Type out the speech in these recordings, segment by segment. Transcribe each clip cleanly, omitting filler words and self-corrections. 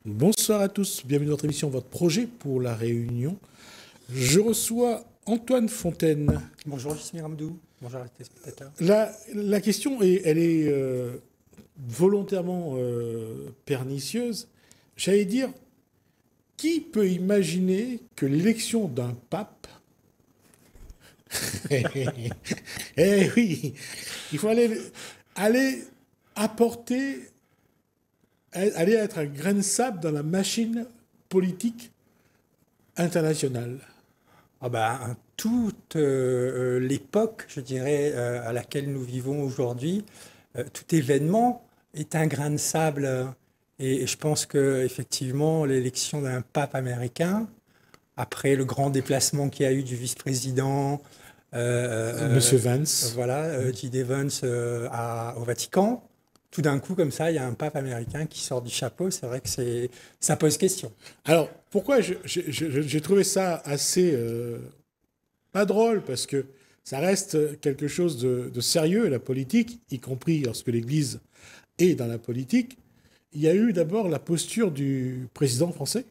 Bonsoir à tous, bienvenue dans notre émission Votre projet pour la Réunion. Je reçois Antoine Fontaine. Bonjour Jasmine Ramdou, bonjour les téléspectateurs. La question, elle est volontairement pernicieuse. J'allais dire, qui peut imaginer que l'élection d'un pape... Eh oui, il faut aller apporter... aller être un grain de sable dans la machine politique internationale. Toute l'époque, je dirais, à laquelle nous vivons aujourd'hui, tout événement est un grain de sable. Et je pense qu'effectivement, l'élection d'un pape américain, après le grand déplacement qu'il y a eu du vice-président, Monsieur Vance. voilà, J.D. Vance au Vatican, tout d'un coup, comme ça, il y a un pape américain qui sort du chapeau. C'est vrai que ça pose question. Alors, pourquoi j'ai trouvé ça assez pas drôle, parce que ça reste quelque chose de sérieux, la politique, y compris lorsque l'Église est dans la politique. Il y a eu d'abord la posture du président français,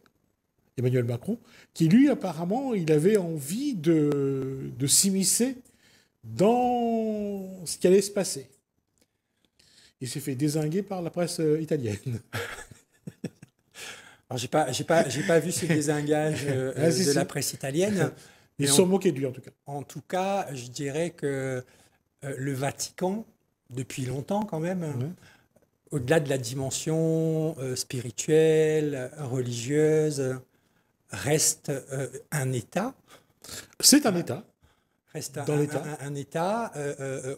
Emmanuel Macron, qui lui, apparemment, il avait envie de s'immiscer dans ce qui allait se passer. Il s'est fait dézinguer par la presse italienne. Alors, j'ai pas vu ce désingage de la presse italienne. Ils se sont moqués de lui, en tout cas. En tout cas, je dirais que le Vatican, depuis longtemps quand même, au-delà de la dimension spirituelle, religieuse, reste un État. C'est un État. Reste un État,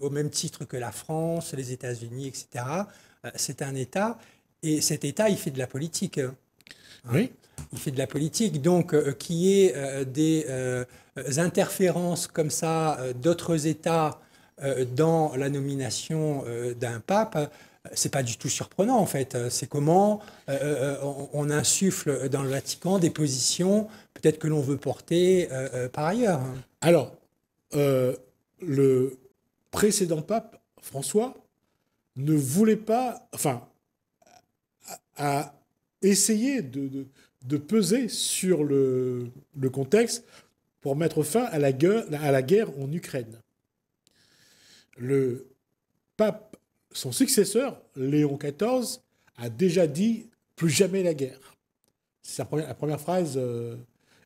au même titre que la France, les États-Unis, etc. C'est un État, et cet État, il fait de la politique. Oui. Il fait de la politique, donc qu'il y ait des interférences comme ça d'autres États dans la nomination d'un pape, c'est pas du tout surprenant en fait. C'est comment on insuffle dans le Vatican des positions peut-être que l'on veut porter par ailleurs. Alors, le précédent pape, François, ne voulait pas, enfin, a essayé de peser sur le contexte pour mettre fin à la guerre en Ukraine. Le pape, son successeur, Léon XIV, a déjà dit « plus jamais la guerre ». C'est la première phrase,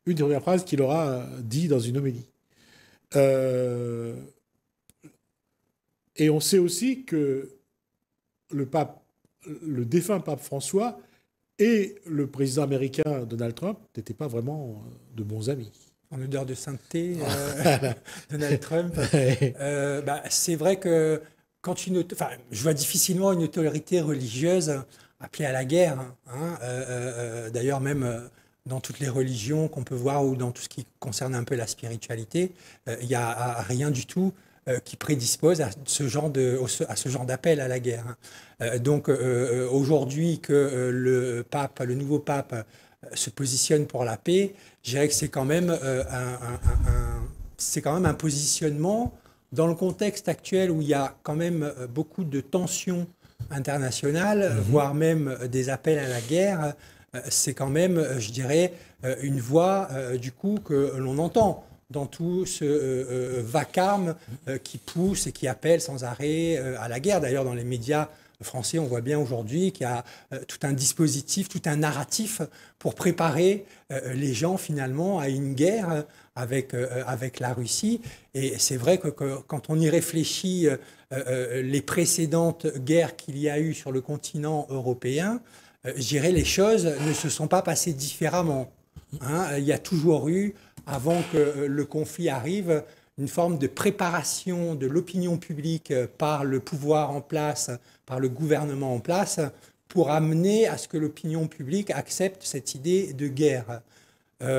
une des premières phrases qu'il aura dit dans une homélie. Et on sait aussi que le défunt pape François et le président américain Donald Trump n'étaient pas vraiment de bons amis. En odeur de sainteté, Donald Trump. C'est vrai que quand je vois difficilement une autorité religieuse appelée à la guerre. D'ailleurs, même dans toutes les religions qu'on peut voir ou dans tout ce qui concerne un peu la spiritualité, il n'y a rien du tout qui prédispose à ce genre d'appel à la guerre. Donc aujourd'hui que le nouveau pape se positionne pour la paix, je dirais que c'est quand même un positionnement dans le contexte actuel où il y a quand même beaucoup de tensions internationales, voire même des appels à la guerre. C'est quand même, je dirais, une voix du coup que l'on entend dans tout ce vacarme qui pousse et qui appelle sans arrêt à la guerre. D'ailleurs, dans les médias français, on voit bien aujourd'hui qu'il y a tout un dispositif, tout un narratif pour préparer les gens finalement à une guerre avec la Russie. Et c'est vrai que quand on y réfléchit, les précédentes guerres qu'il y a eu sur le continent européen, je dirais les choses ne se sont pas passées différemment. Il y a toujours eu, avant que le conflit arrive, une forme de préparation de l'opinion publique par le pouvoir en place, par le gouvernement en place, pour amener à ce que l'opinion publique accepte cette idée de guerre.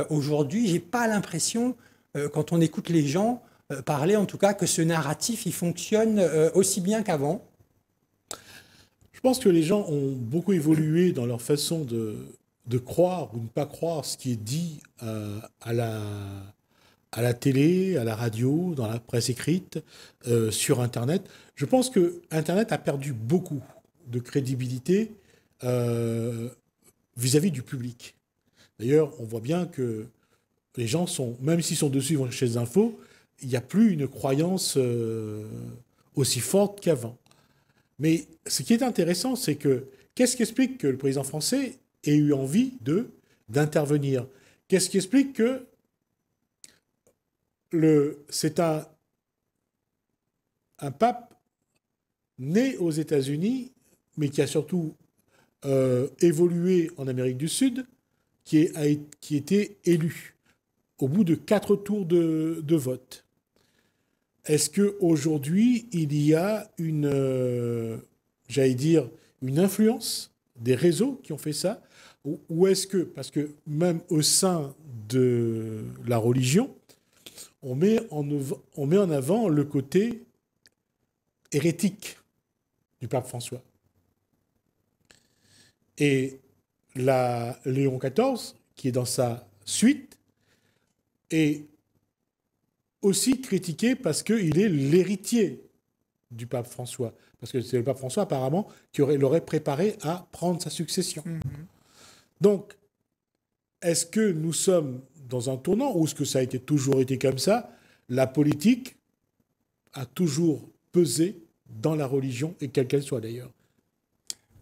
Aujourd'hui, je n'ai pas l'impression, quand on écoute les gens parler, en tout cas, que ce narratif il fonctionne aussi bien qu'avant. Je pense que les gens ont beaucoup évolué dans leur façon de croire ou de ne pas croire ce qui est dit à la télé, à la radio, dans la presse écrite, sur Internet. Je pense que Internet a perdu beaucoup de crédibilité vis-à-vis du public. D'ailleurs, on voit bien que les gens sont, même s'ils sont dessus chez les infos, il n'y a plus une croyance aussi forte qu'avant. Mais ce qui est intéressant, c'est que qu'est-ce qui explique que le président français ait eu envie d'intervenir? Qu'est-ce qui explique que c'est un pape né aux États-Unis, mais qui a surtout évolué en Amérique du Sud, qui était élu au bout de 4 tours de vote? Est-ce qu'aujourd'hui, il y a j'allais dire, une influence des réseaux qui ont fait ça? Ou est-ce que, parce que même au sein de la religion, on met en avant le côté hérétique du pape François. Et Léon XIV, qui est dans sa suite, est aussi critiqué parce qu'il est l'héritier du pape François. Parce que c'est le pape François, apparemment, qui l'aurait préparé à prendre sa succession. Donc, est-ce que nous sommes dans un tournant, ou est-ce que ça a toujours été comme ça? La politique a toujours pesé dans la religion, et quelle qu'elle soit d'ailleurs.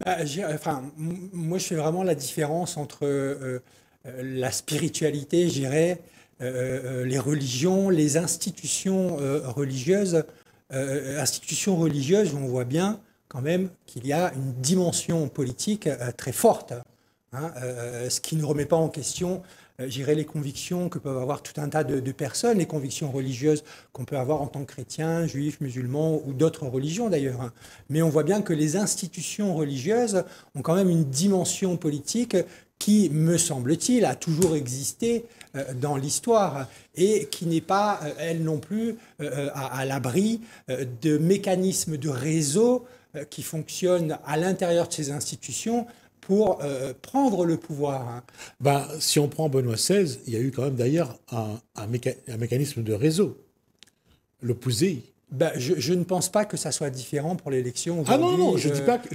Moi, je fais vraiment la différence entre la spiritualité, je dirais, les religions, les institutions religieuses. Institutions religieuses, on voit bien quand même qu'il y a une dimension politique très forte, hein, ce qui ne remet pas en question, je dirais, les convictions que peuvent avoir tout un tas de personnes, les convictions religieuses qu'on peut avoir en tant que chrétien, juif, musulman ou d'autres religions d'ailleurs. Hein. Mais on voit bien que les institutions religieuses ont quand même une dimension politique qui, me semble-t-il, a toujours existé dans l'histoire et qui n'est pas, elle non plus, à l'abri de mécanismes de réseau qui fonctionnent à l'intérieur de ces institutions pour prendre le pouvoir. Si on prend Benoît XVI, il y a eu quand même d'ailleurs un mécanisme de réseau, l'opposé. Je ne pense pas que ça soit différent pour l'élection aujourd'hui. Ah non, je ne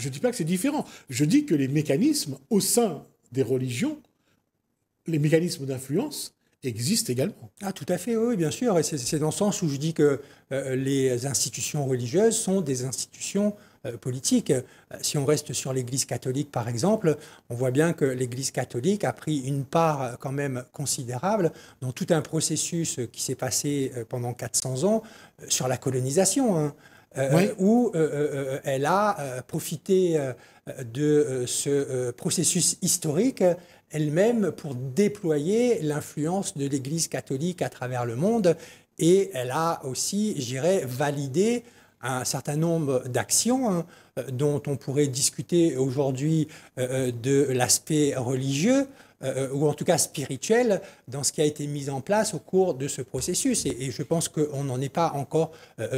dis pas que c'est différent. Je dis que les mécanismes au sein des religions, les mécanismes d'influence existent également. Ah, tout à fait, oui, bien sûr. Et c'est dans le sens où je dis que les institutions religieuses sont des institutions politiques. Si on reste sur l'Église catholique, par exemple, on voit bien que l'Église catholique a pris une part quand même considérable dans tout un processus qui s'est passé pendant 400 ans sur la colonisation, hein. Oui. Où elle a profité de ce processus historique elle-même pour déployer l'influence de l'Église catholique à travers le monde. Et elle a aussi, je dirais, validé un certain nombre d'actions, hein, dont on pourrait discuter aujourd'hui de l'aspect religieux, ou en tout cas spirituel, dans ce qui a été mis en place au cours de ce processus. Et je pense qu'on n'en est pas encore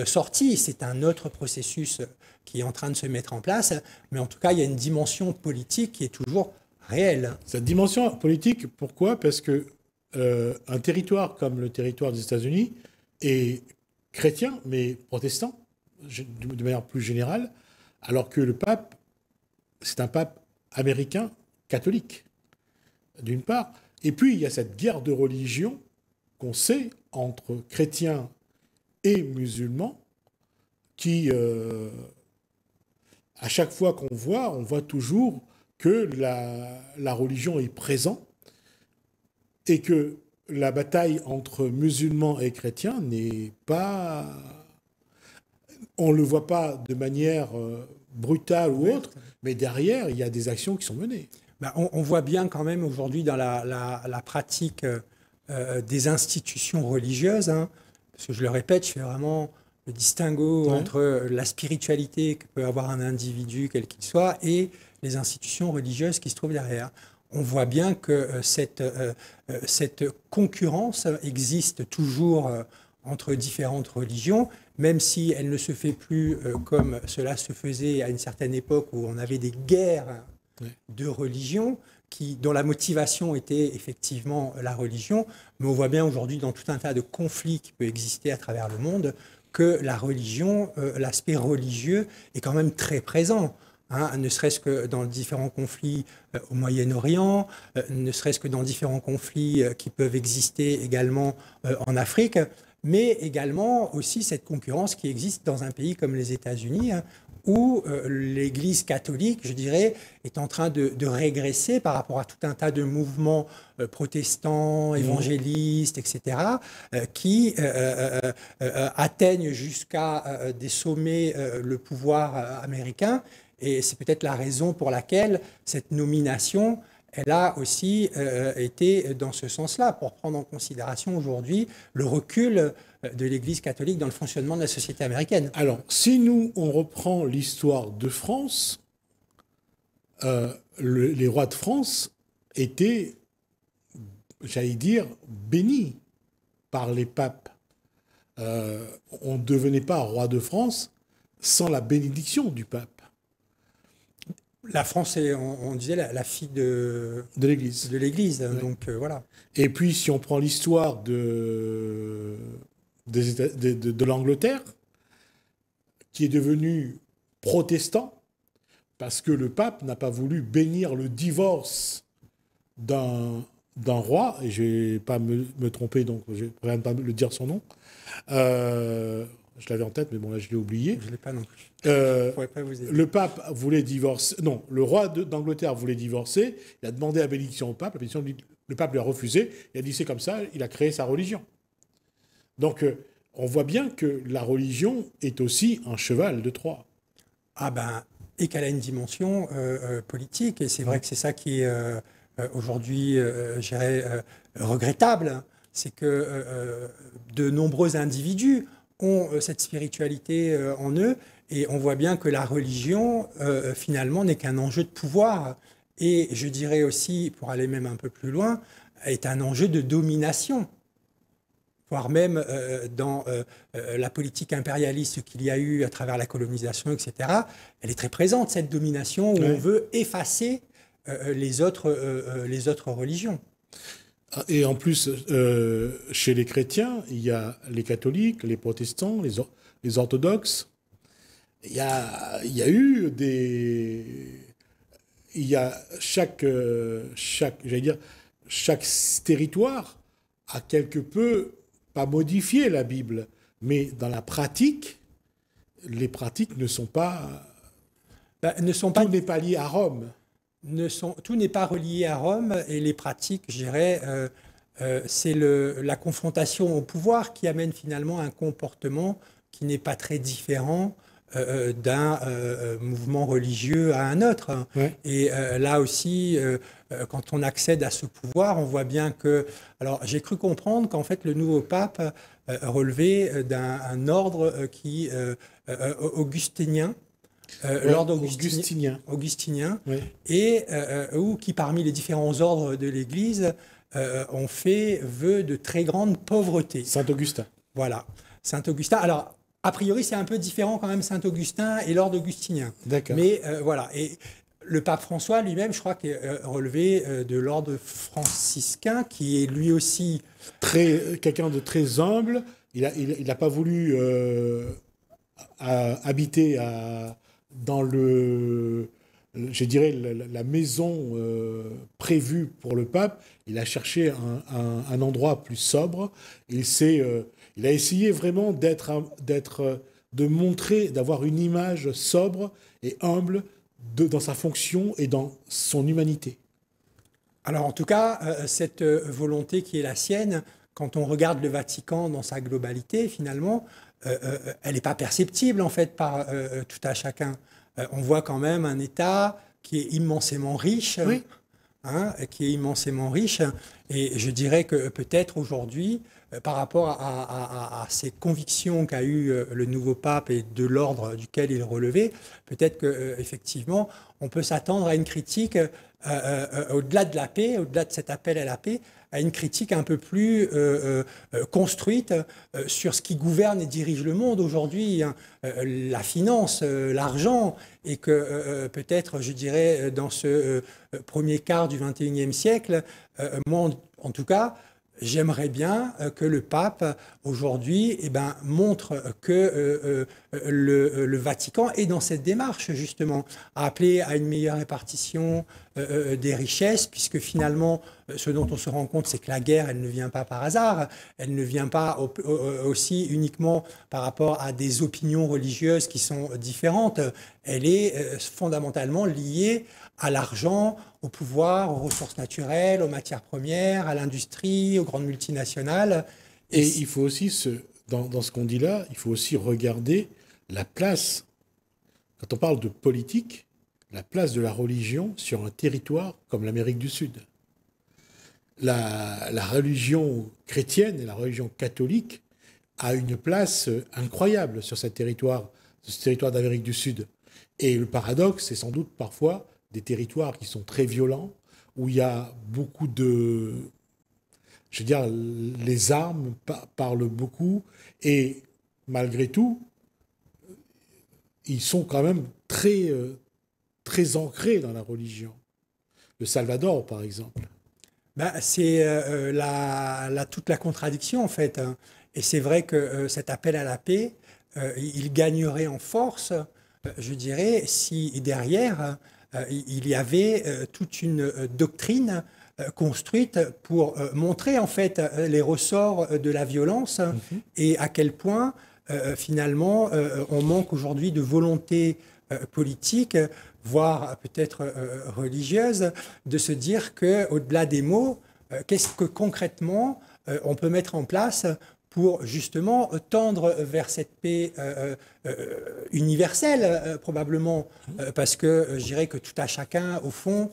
sorti. C'est un autre processus qui est en train de se mettre en place. Mais en tout cas, il y a une dimension politique qui est toujours réelle. Cette dimension politique, pourquoi? Parce que un territoire comme le territoire des États-Unis est chrétien, mais protestant, de manière plus générale, alors que le pape, c'est un pape américain catholique, d'une part. Et puis, il y a cette guerre de religion qu'on sait entre chrétiens et musulmans qui, à chaque fois qu'on voit, on voit toujours que la religion est présente et que la bataille entre musulmans et chrétiens n'est pas... On ne le voit pas de manière brutale ou autre, mais derrière, il y a des actions qui sont menées. On voit bien quand même aujourd'hui dans la pratique des institutions religieuses, hein, parce que je le répète, je fais vraiment le distinguo entre la spiritualité que peut avoir un individu, quel qu'il soit, et les institutions religieuses qui se trouvent derrière. On voit bien que cette concurrence existe toujours entre différentes religions, même si elle ne se fait plus comme cela se faisait à une certaine époque où on avait des guerres de religion dont la motivation était effectivement la religion. Mais on voit bien aujourd'hui dans tout un tas de conflits qui peuvent exister à travers le monde que la religion, l'aspect religieux est quand même très présent. hein, ne serait-ce que dans différents conflits au Moyen-Orient, ne serait-ce que dans différents conflits qui peuvent exister également en Afrique, mais également aussi cette concurrence qui existe dans un pays comme les États-Unis, hein, où l'Église catholique, je dirais, est en train de régresser par rapport à tout un tas de mouvements protestants, évangélistes, etc., qui atteignent jusqu'à des sommets le pouvoir américain. Et c'est peut-être la raison pour laquelle cette nomination, elle a aussi été dans ce sens-là, pour prendre en considération aujourd'hui le recul de l'Église catholique dans le fonctionnement de la société américaine. Alors, si on reprend l'histoire de France, les rois de France étaient, j'allais dire, bénis par les papes. On ne devenait pas roi de France sans la bénédiction du pape. La France est, on disait, la fille de l'Église. De l'Église, ouais. Donc voilà. Et puis, si on prend l'histoire de l'Angleterre, qui est devenue protestant, parce que le pape n'a pas voulu bénir le divorce d'un roi, et je ne vais pas me tromper, donc je ne vais pas le dire son nom. Je l'avais en tête, mais bon, là, je l'ai oublié. Je ne l'ai pas non plus. Pas vous aider. Le pape voulait divorcer. Non, le roi d'Angleterre voulait divorcer. Il a demandé la bénédiction au pape. Le pape lui a refusé. Il a dit c'est comme ça. Il a créé sa religion. Donc, on voit bien que la religion est aussi un cheval de Troie. Ah ben, et qu'elle a une dimension politique. Et c'est vrai que c'est ça qui est aujourd'hui, je dirais, regrettable. C'est que de nombreux individus ont cette spiritualité en eux, et on voit bien que la religion, finalement, n'est qu'un enjeu de pouvoir, et je dirais aussi, pour aller même un peu plus loin, est un enjeu de domination, voire même dans la politique impérialiste qu'il y a eu à travers la colonisation, etc., elle est très présente, cette domination, où on veut effacer les autres religions. Et en plus, chez les chrétiens, il y a les catholiques, les protestants, les orthodoxes. Il y a eu des... Il y a chaque territoire a quelque peu, pas modifié la Bible, mais dans la pratique, les pratiques ne sont pas... Tout n'est pas lié à Rome. Tout n'est pas relié à Rome, et les pratiques, je dirais, c'est la confrontation au pouvoir qui amène finalement un comportement qui n'est pas très différent d'un mouvement religieux à un autre. Ouais. Et là aussi, quand on accède à ce pouvoir, on voit bien que... Alors, j'ai cru comprendre qu'en fait, le nouveau pape relevait d'un ordre augustinien, l'ordre augustinien, oui. Et qui, parmi les différents ordres de l'Église, ont fait vœu de très grande pauvreté. Saint-Augustin. Voilà, Saint-Augustin. Alors, a priori, c'est un peu différent quand même, Saint-Augustin et l'ordre augustinien. D'accord. Mais voilà, et le pape François lui-même, je crois, est relevé de l'ordre franciscain, qui est lui aussi... Quelqu'un de très humble. Il n'a pas voulu habiter dans je dirais, la maison prévue pour le pape. Il a cherché un endroit plus sobre. Il a essayé vraiment de montrer, d'avoir une image sobre et humble dans sa fonction et dans son humanité. Alors en tout cas, cette volonté qui est la sienne, quand on regarde le Vatican dans sa globalité, finalement, elle n'est pas perceptible en fait par tout à chacun. On voit quand même un État qui est immensément riche, oui. Et je dirais que peut-être aujourd'hui, par rapport à ces convictions qu'a eu le nouveau pape et de l'ordre duquel il relevait, peut-être qu'effectivement, on peut s'attendre à une critique au-delà de la paix, au-delà de cet appel à la paix, à une critique un peu plus construite sur ce qui gouverne et dirige le monde aujourd'hui, hein, la finance, l'argent, et que peut-être, je dirais, dans ce premier quart du XXIe siècle, moi, en tout cas, j'aimerais bien que le pape, aujourd'hui, eh ben, montre que le Vatican est dans cette démarche, justement, à appeler à une meilleure répartition des richesses, puisque finalement, ce dont on se rend compte, c'est que la guerre, elle ne vient pas par hasard, elle ne vient pas aussi uniquement par rapport à des opinions religieuses qui sont différentes, elle est fondamentalement liée à l'argent, au pouvoir, aux ressources naturelles, aux matières premières, à l'industrie, aux grandes multinationales. Et il faut aussi, dans ce qu'on dit là, il faut aussi regarder la place, quand on parle de politique, la place de la religion sur un territoire comme l'Amérique du Sud. La religion chrétienne et la religion catholique a une place incroyable sur ce territoire d'Amérique du Sud. Et le paradoxe, c'est sans doute parfois des territoires qui sont très violents, où il y a beaucoup de... Je veux dire, les armes parlent beaucoup, et malgré tout, ils sont quand même très ancrés dans la religion. Le Salvador, par exemple. Ben, c'est toute la contradiction, en fait, hein. Et c'est vrai que cet appel à la paix, il gagnerait en force, je dirais, si derrière, il y avait toute une doctrine construite pour montrer en fait les ressorts de la violence et à quel point finalement on manque aujourd'hui de volonté politique, voire peut-être religieuse, de se dire qu'au-delà des mots, qu'est-ce que concrètement on peut mettre en place pour justement tendre vers cette paix universelle, probablement, parce que je dirais que tout à chacun, au fond,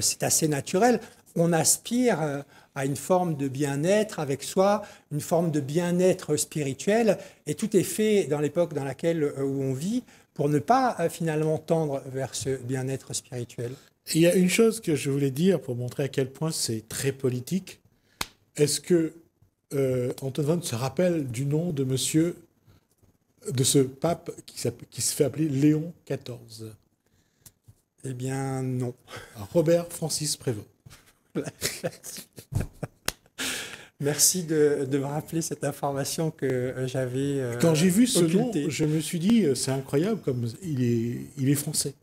c'est assez naturel. On aspire à une forme de bien-être avec soi, une forme de bien-être spirituel, et tout est fait dans l'époque dans laquelle où on vit pour ne pas finalement tendre vers ce bien-être spirituel. Il y a une chose que je voulais dire pour montrer à quel point c'est très politique. Est-ce que Antoine Von se rappelle du nom de monsieur, de ce pape qui se fait appeler Léon XIV? Eh bien, non. Robert Francis Prévost. Merci de me rappeler cette information que j'avais Quand j'ai vu ce occultée. nom, je me suis dit, c'est incroyable, comme il est français.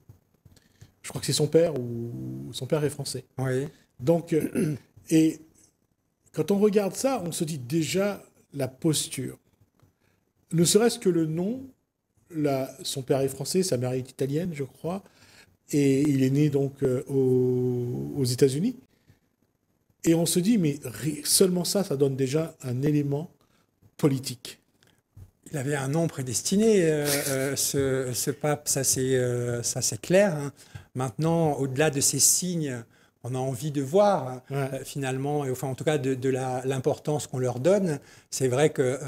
Je crois que c'est son père, ou son père est français. Oui. Donc, et quand on regarde ça, on se dit déjà la posture. Ne serait-ce que le nom, son père est français, sa mère est italienne, je crois, et il est né donc aux États-Unis. Et on se dit, mais seulement ça donne déjà un élément politique. Il avait un nom prédestiné, ce pape, ça c'est clair, hein. Maintenant, au-delà de ces signes, on a envie de voir finalement, et enfin en tout cas de l'importance qu'on leur donne. C'est vrai que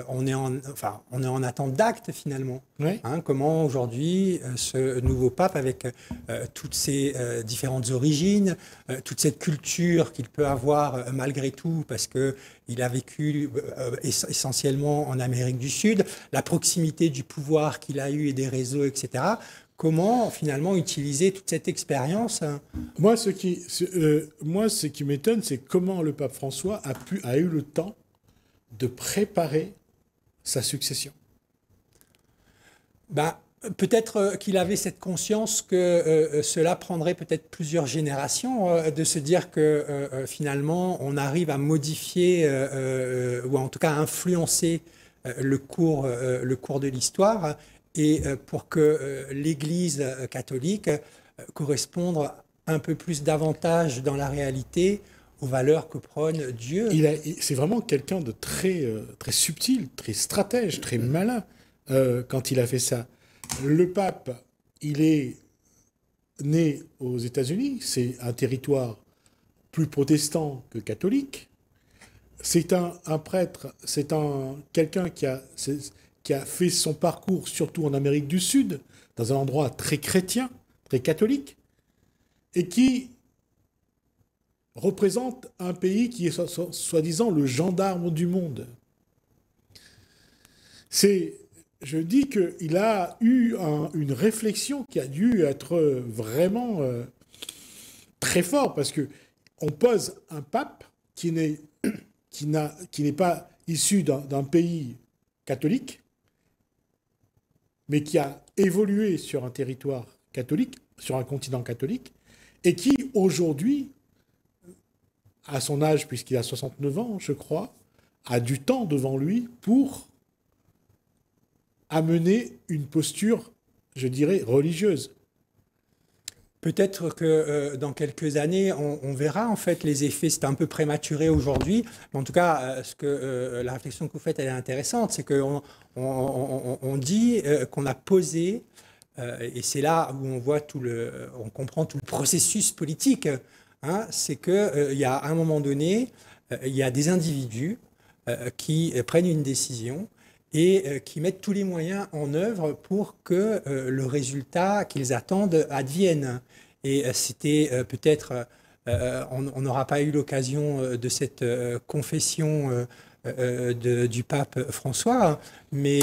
on est en attente d'actes finalement. Ouais. Hein, comment aujourd'hui ce nouveau pape, avec toutes ses différentes origines, toute cette culture qu'il peut avoir malgré tout, parce que il a vécu essentiellement en Amérique du Sud, la proximité du pouvoir qu'il a eu et des réseaux, etc. Comment finalement utiliser toute cette expérience? Moi, ce qui m'étonne, c'est comment le pape François a eu le temps de préparer sa succession. Ben, peut-être qu'il avait cette conscience que cela prendrait peut-être plusieurs générations, de se dire que finalement on arrive à modifier ou en tout cas à influencer le cours de l'histoire, et pour que l'Église catholique corresponde un peu plus davantage dans la réalité aux valeurs que prône Dieu. C'est vraiment quelqu'un de très subtil, très stratège, très malin quand il a fait ça. Le pape, il est né aux États-Unis, c'est un territoire plus protestant que catholique. C'est un prêtre, c'est quelqu'un qui a fait son parcours surtout en Amérique du Sud, dans un endroit très chrétien, très catholique, et qui représente un pays qui est soi-disant le gendarme du monde. Je dis qu'il a eu une réflexion qui a dû être vraiment très forte, parce qu'on pose un pape qui n'est qui n'est pas issu d'un pays catholique, mais qui a évolué sur un territoire catholique, sur un continent catholique, et qui, aujourd'hui, à son âge, puisqu'il a 69 ans, je crois, a du temps devant lui pour amener une posture, je dirais, religieuse. Peut-être que dans quelques années, on verra en fait les effets. C'est un peu prématuré aujourd'hui. Mais en tout cas, la réflexion que vous faites, elle est intéressante. C'est qu'on on dit qu'on a posé, et c'est là où on voit on comprend tout le processus politique. Hein, c'est qu'il y a un moment donné, il y a des individus qui prennent une décision et qui mettent tous les moyens en œuvre pour que le résultat qu'ils attendent advienne. Et c'était peut-être, on n'aura pas eu l'occasion de cette confession du pape François, mais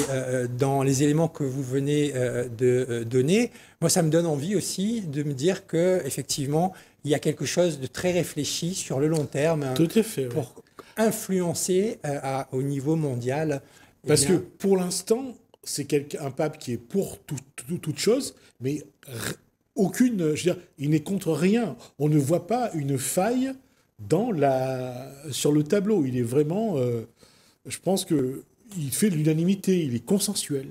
dans les éléments que vous venez de donner, moi ça me donne envie aussi de me dire qu'effectivement, il y a quelque chose de très réfléchi sur le long terme. Tout à fait, pour influencer au niveau mondial. Parce que pour l'instant, c'est un pape qui est pour toute chose, mais aucune, je veux dire, il n'est contre rien. On ne voit pas une faille sur le tableau. Il est vraiment, je pense qu'il fait de l'unanimité, il est consensuel.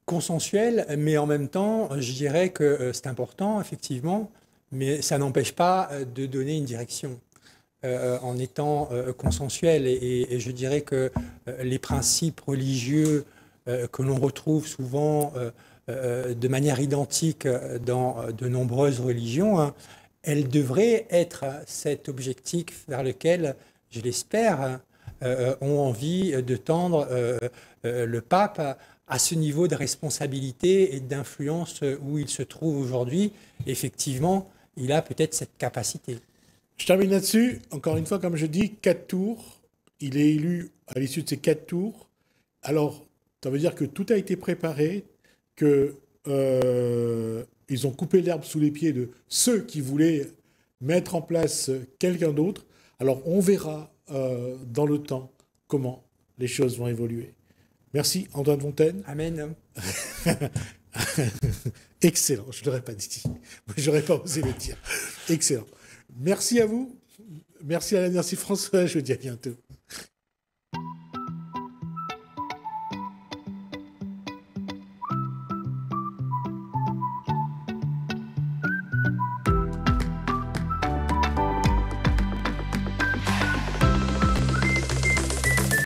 Consensuel, mais en même temps, je dirais que c'est important, effectivement, mais ça n'empêche pas de donner une direction. En étant consensuel. Et je dirais que les principes religieux que l'on retrouve souvent de manière identique dans de nombreuses religions, hein, elles devraient être cet objectif vers lequel, je l'espère, ont envie de tendre le pape à ce niveau de responsabilité et d'influence où il se trouve aujourd'hui. Effectivement, il a peut-être cette capacité. Je termine là-dessus. Encore une fois, comme je dis, 4 tours. Il est élu à l'issue de ces 4 tours. Alors, ça veut dire que tout a été préparé, qu'ils ont coupé l'herbe sous les pieds de ceux qui voulaient mettre en place quelqu'un d'autre. Alors, on verra dans le temps comment les choses vont évoluer. Merci, Antoine Fontaine. Amen. Excellent, je ne l'aurais pas dit. Je n'aurais pas osé le dire. Excellent. Merci à vous. Merci Alain, merci François. Je vous dis à bientôt.